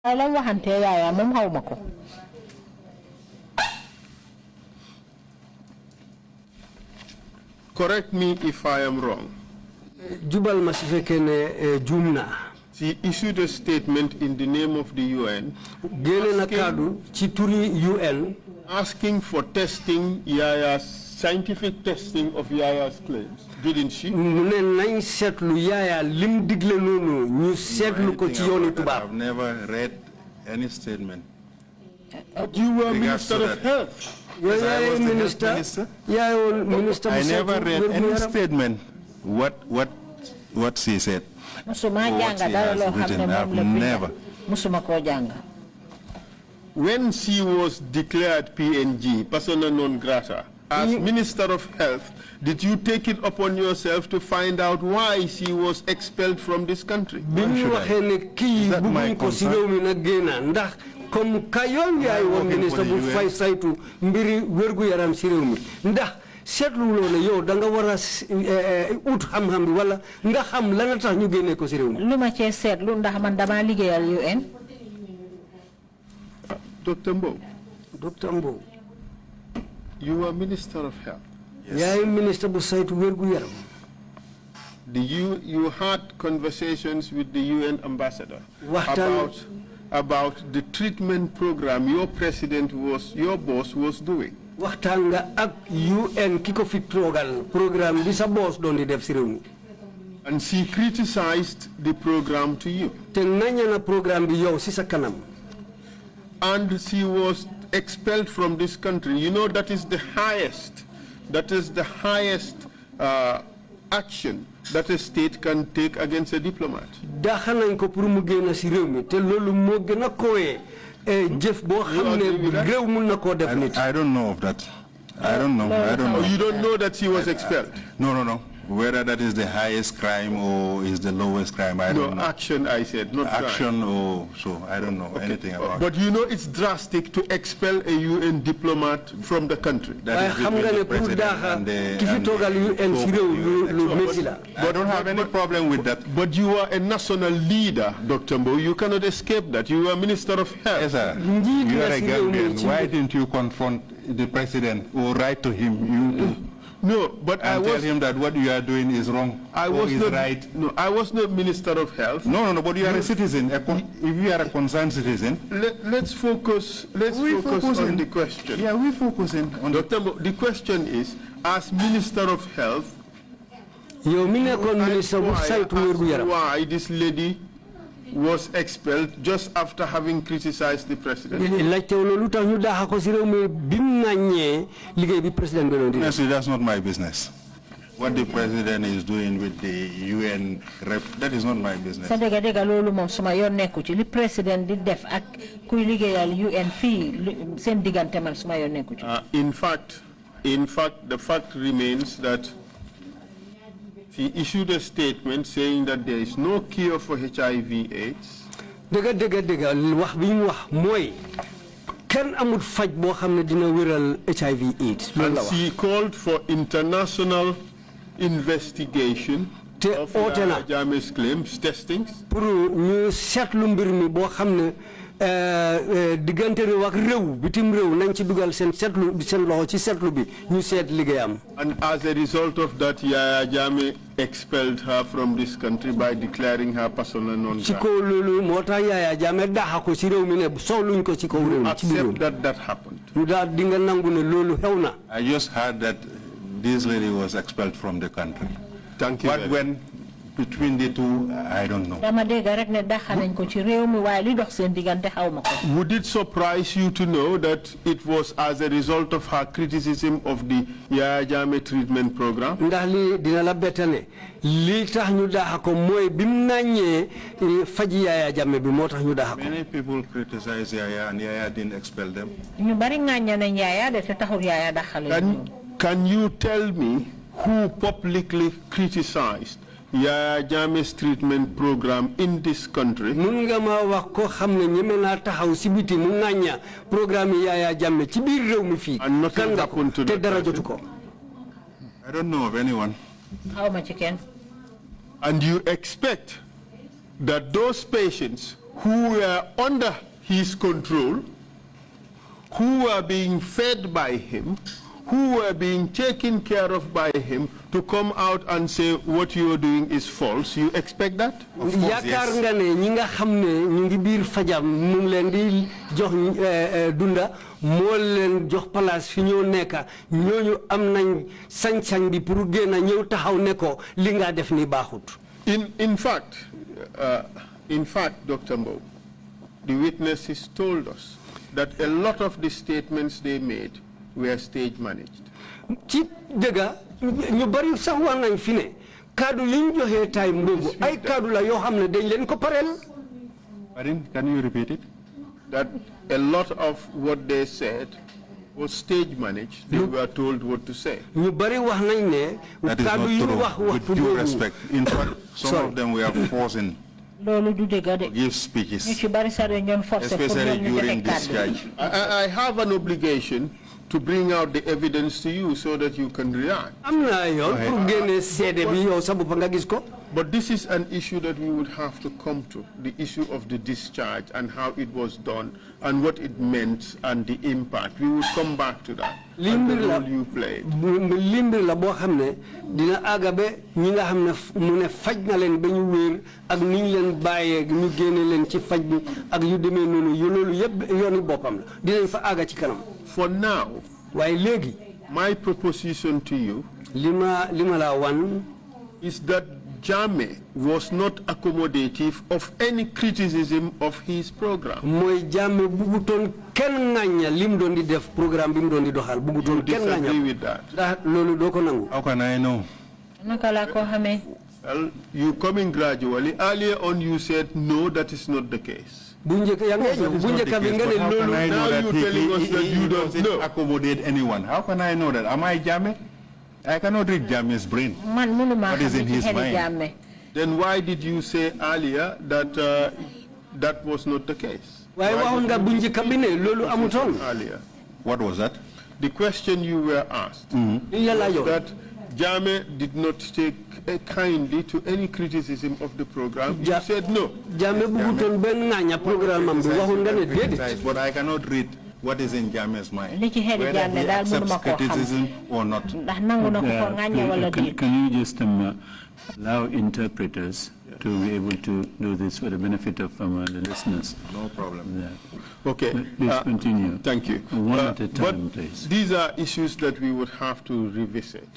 Correct me if I am wrong. Jubal ma su fekkee ne juum naa. She issued a statement in the name of the UN asking for testing Yaya's scientific testing of Yaya's claims, didn't she? I've never read any statement. But you were Minister of Health. Yes, I was the Health Minister. I never read any statement. What she said. Never. When she was declared PNG, persona non grata, as Minister of Health, did you take it upon yourself to find out why she was expelled from this country? Is that my concern? Dr. Mbowe. Dr. Mbowe. You are Minister of Health. Yes. Minister You had conversations with the UN ambassador about the treatment program your boss was doing. UN program and she criticized the program to you. And she was expelled from this country. You know that is the highest action that a state can take against a diplomat. I don't know of that. I don't know. Oh, you don't know that she was expelled? No. Whether that is the highest crime or is the lowest crime, I don't know. Action, I said, not action crime. So I don't know anything about it. But you know it's drastic to expel a UN diplomat from the country. That is between the president and the I don't have any problem with that. But you are a national leader, Dr. Mbowe. You cannot escape that. You are Minister of Health. Yes, sir. You are a Gambian. Why didn't you confront the president or write to him? No, but I tell him that what you are doing is wrong. I was not right. No, I was not Minister of Health. No, but you are a citizen. If you are a concerned citizen, let's focus. Let's focus on the question. Yeah, we focus on Dr. The question is, as Minister of Health, why this lady was expelled just after having criticized the president? Honestly, that's not my business. What the president is doing with the UN rep, that is not my business. In fact, the fact remains that he issued a statement saying that there is no cure for HIV/AIDS. And she called for international investigation of Jammeh's claims, testings. And as a result of that, Yaya Jammeh expelled her from this country by declaring her persona non grata. Accept that happened. I just heard that this lady was expelled from the country. Thank you. But when between the two, I don't know. Would it surprise you to know that it was as a result of her criticism of the Yaya Jammeh treatment program? Many people criticize Yaya and Yaya didn't expel them. Can you tell me who publicly criticized Yaya Jammeh's treatment program in this country? I And nothing happened to that person? I don't know of anyone. How much you can? And you expect that those patients who were under his control, who were being fed by him, who were being taken care of by him, to come out and say what you are doing is false. You expect that? Of course, yes. Dunda mo len jox place fi ñoo nekk ñooñu am nañ sañ-sañ bi pour génn ñëw taxaw ne ko li nga def ni baaxut. In fact, Dr. Mbowe, the witnesses told us that a lot of the statements they made were stage managed. Ci dëgga ñu bari sax wax nañ fi ne kaddu yi ñu joxee time boobu ay kaddu la yoo xam ne dañ leen ko pareel. Can you repeat it? That a lot of what they said was stage managed. They were told what to say. Ñu bari wax nañ ne kaddu yi ñu wax with due respect. In fact, some of them were forcing to give speeches, especially during discharge. I have an obligation to bring out the evidence to you so that you can react. But this is an issue that we would have to come to, the issue of the discharge and how it was done and what it meant and the impact. We will come back to that. And the role you played. Dina agabe ñi nga xamne mu ne faj na leen ba ñu wër ak ni ñu leen bàyyee ñu génne leen ci faj bi ak yu demee noonu yu loolu yëpp yooni boppam la dinañ fa aga ci kanam. For now, waaye léegi my proposition to you lima la wan is that Jammeh was not accommodative of any criticism of his program. Moy Jammeh buguton ken ngagna lim doon di def programme bi mu doon di doxal buguton ken ngagna. Disagree with that. Da lolu doko nangu. How can I know? Naka la ko xamé? Well, you coming gradually. Earlier on you said no, that is not the case. Now you telling us that you don't accommodate anyone. How can I know that? Am I Jammeh? I cannot read Jammeh's brain. What is in his mind? Then why did you say earlier that that was not the case? Earlier. What was that? The question you were asked that Jammeh did not take kindly to any criticism of the program. You said no. But I cannot read what is in Jammeh's mind, whether he accepts criticism or not. Can you just allow interpreters to be able to do this for the benefit of the listeners? No problem. Yeah. Okay. Please continue. Thank you. One at a time, please. These are issues that we would have to revisit.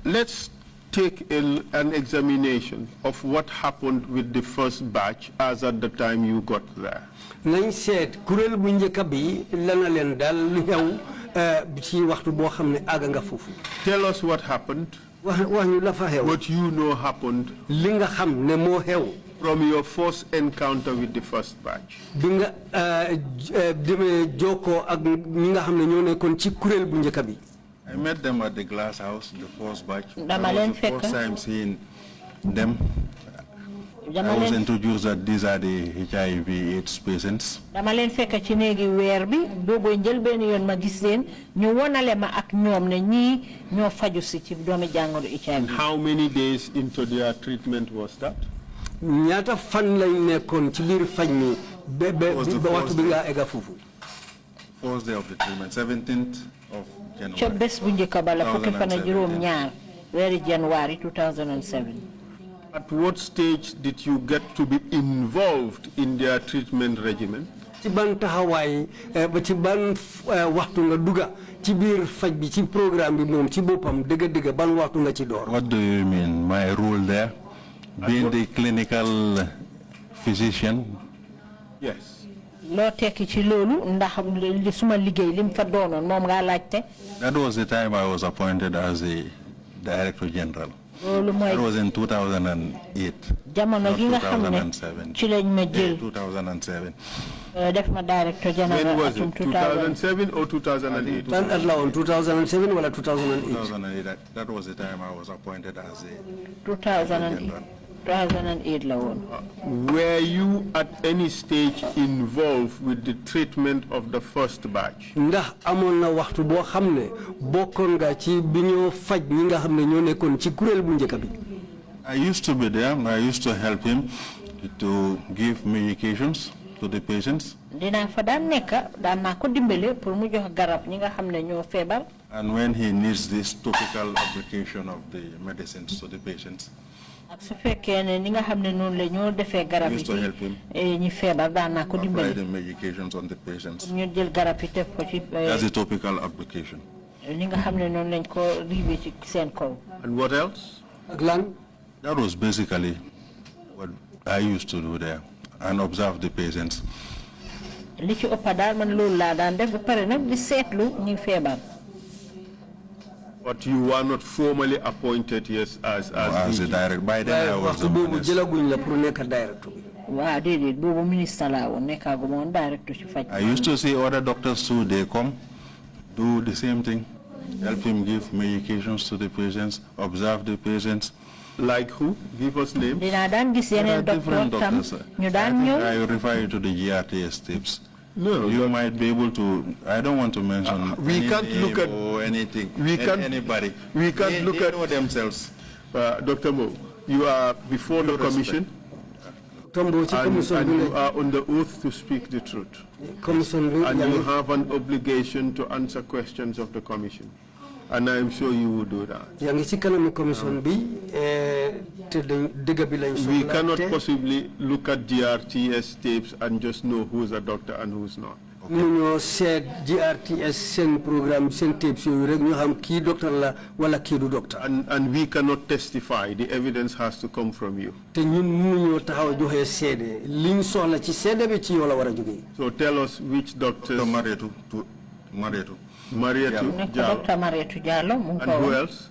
Let's take an examination of what happened with the first batch as at the time you got there. Tell us what happened, what you know happened from your first encounter with the first batch. I met them at the glass house, the first batch. That was the first time seeing them. I was introduced that these are the HIV/AIDS patients. How many days into their treatment was that? First day of the treatment, 17th of January 2007. At what stage did you get to be involved in their treatment regimen? What do you mean? My role there? Being the clinical physician? Yes. That was the time I was appointed as the Director General. That was in 2008. 2007. 2007. When was it? 2007 or 2008? 2007 or 2008? 2008. That was the time I was appointed as the 2008. 2008. Were you at any stage involved with the treatment of the first batch? I used to be there. I used to help him to give medications to the patients. Dina fa daan nekk daan naa ko dimbale pour mu jox garab ñi nga xam ne ñoo feebar. And when he needs this topical application of the medicines to the patients, su fekkee ne ni nga xam ne noonu la ñoo defee garab yi ñi feebar daan naa ko dimbale. apply the medications on the patients. ñu jël garab yi def ko ci. That's a topical application. ni nga xam ne noonu lañ ko riibee ci seen kaw. And what else? ak lan. That was basically what I used to do there and observe the patients. li ci ëpp daal man loolu laa daan def ba pare nag di seetlu ñi feebar. But you were not formally appointed, yes, as a director. By then I was the minister. Waaw déedéet boobu ministre laa woon nekkaagu ma woon directeur ci faj. I used to see other doctors too. They come, do the same thing, help him give medications to the patients, observe the patients. Like who? Give us names. Dinaa daan gis yeneen docteur tam ñu daan ñëw. I refer you to the GRTS tips. No, you might be able to. I don't want to mention. We can't look at or anything. We can't anybody. We can't look they at know themselves. Dr. Mbowe, you are before the commission, and you are on the oath to speak the truth. And you have an obligation to answer questions of the commission. And I am sure you will do that. We cannot possibly look at GRTS tapes and just know who's a doctor and who's not. Okay. Said GRTS send program send tapes doctor wala doctor. And we cannot testify. The evidence has to come from you. So tell us which doctors. Marietu Diallo. And who else?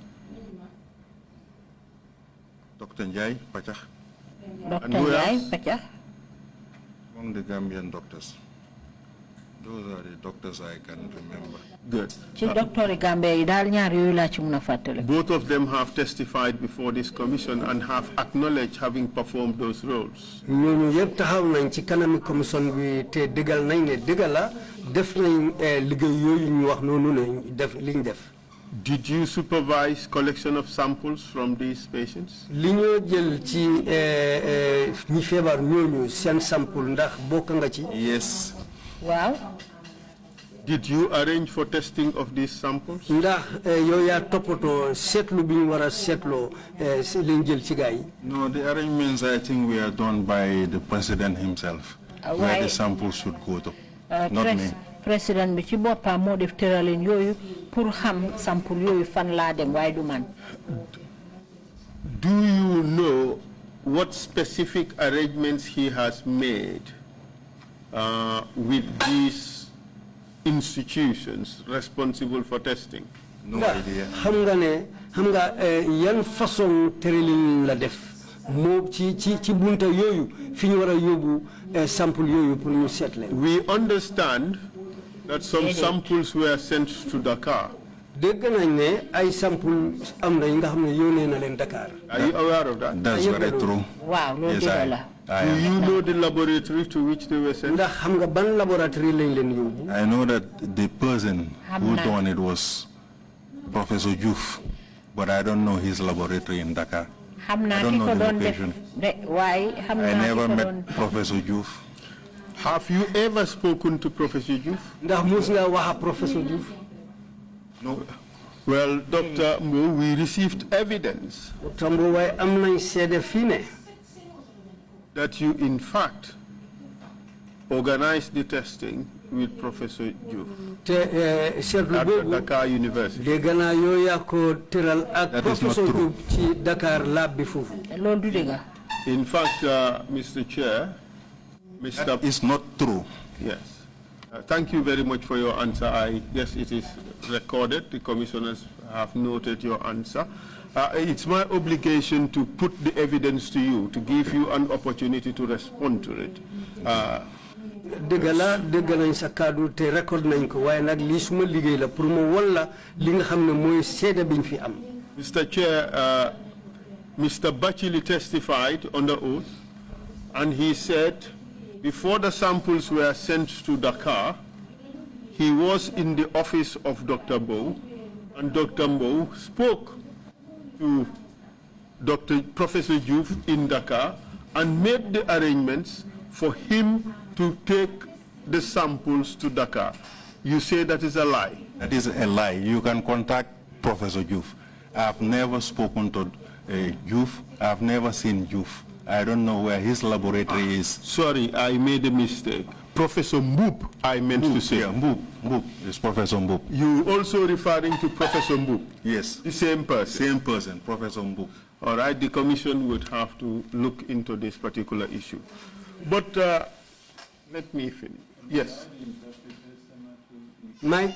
Dr. Njai Pachach. Dr. Njai Pachach. Among the Gambian doctors. Those are the doctors I can remember. Good. Both of them have testified before this commission and have acknowledged having performed those roles. Did you supervise collection of samples from these patients? Yes. Wow. Did you arrange for testing of these samples? No, the arrangements I think we are done by the president himself, where the samples should go to, not me. President bi ci bopam mo def teralen yoyu pour xam sample yoyu fan la dem way du man. Do you know what specific arrangements he has made with these institutions responsible for testing? No idea. Xam nga yan façon terelin la def mo ci bunta yoyu fi ñu wara yobu sample yoyu pour ñu set leen. We understand that some samples were sent to Dakar. Dégg nañ ne ay sample am na nga xam ne yónnee na leen Dakar. Are you aware of that? That's very true. Wow, yes, do you know the laboratory to which they were sent? Ndax xam nga ban laboratory lañ leen yóbbu. I know that the person who done it was Professor Diouf, but I don't know his laboratory in Dakar. I don't know the location. I never met Professor Diouf. Have you ever spoken to Professor Diouf? Ndax mus nga wax Professor Diouf? No. Well, Dr. Mbowe, we received evidence that you, in fact, organized the testing with Professor Diouf at Dakar University. That is not true. In fact, Mr. Chair, That is not true. Yes. Thank you very much for your answer. I guess it is recorded. The commissioners have noted your answer. It's my obligation to put the evidence to you, to give you an opportunity to respond to it. Mr. Chair, Mr. Bachili testified under oath, and he said before the samples were sent to Dakar, he was in the office of Dr. Mbowe, and Dr. Mbowe spoke to Professor Diouf in Dakar and made the arrangements for him to take the samples to Dakar. You say that is a lie. That is a lie. You can contact Professor Diouf. I've never spoken to Diouf. I've never seen Diouf. I don't know where his laboratory is. Sorry, I made a mistake. Professor Mbowe, I meant to say. Yeah, Mbowe. It's Professor Mbowe. You also referring to Professor Mbowe? Yes. The same person? Same person, Professor Mbowe. All right, the commission would have to look into this particular issue. But let me finish. Yes. Mike.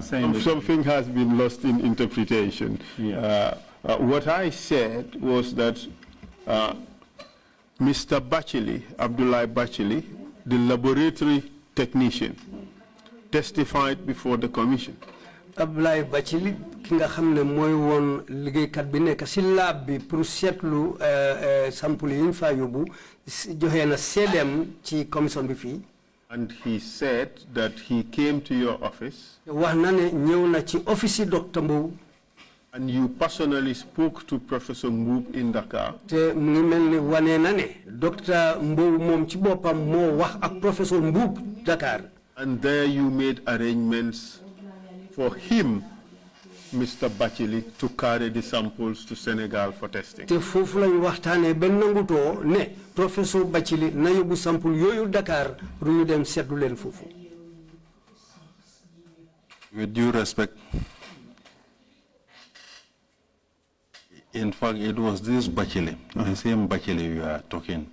Something has been lost in interpretation. Yeah. What I said was that Mr. Bacheli, Abdullah Bacheli, the laboratory technician, testified before the commission. Abdullah Bacheli ki nga xamne moy won liggéey kat bi nek ci lab bi pour setlu sample yi ñu fa yobbu joxe na cdm ci commission bi fi. And he said that he came to your office. Wax na ne ñew na ci office Dr. Mbowe. And you personally spoke to Professor Mbowe in Dakar. Te mu ngi melni wané na ne Dr. Mbowe mom ci bopam mo wax ak Professor Mbowe Dakar. And there you made arrangements for him, Mr. Bacheli, to carry the samples to Senegal for testing. Te fofu lañ waxtané ben nanguto ne Professor Bacheli na yobu sample yoyu Dakar pour ñu dem sétlu len fofu. With due respect, in fact, it was this Bacheli, the same Bacheli you are talking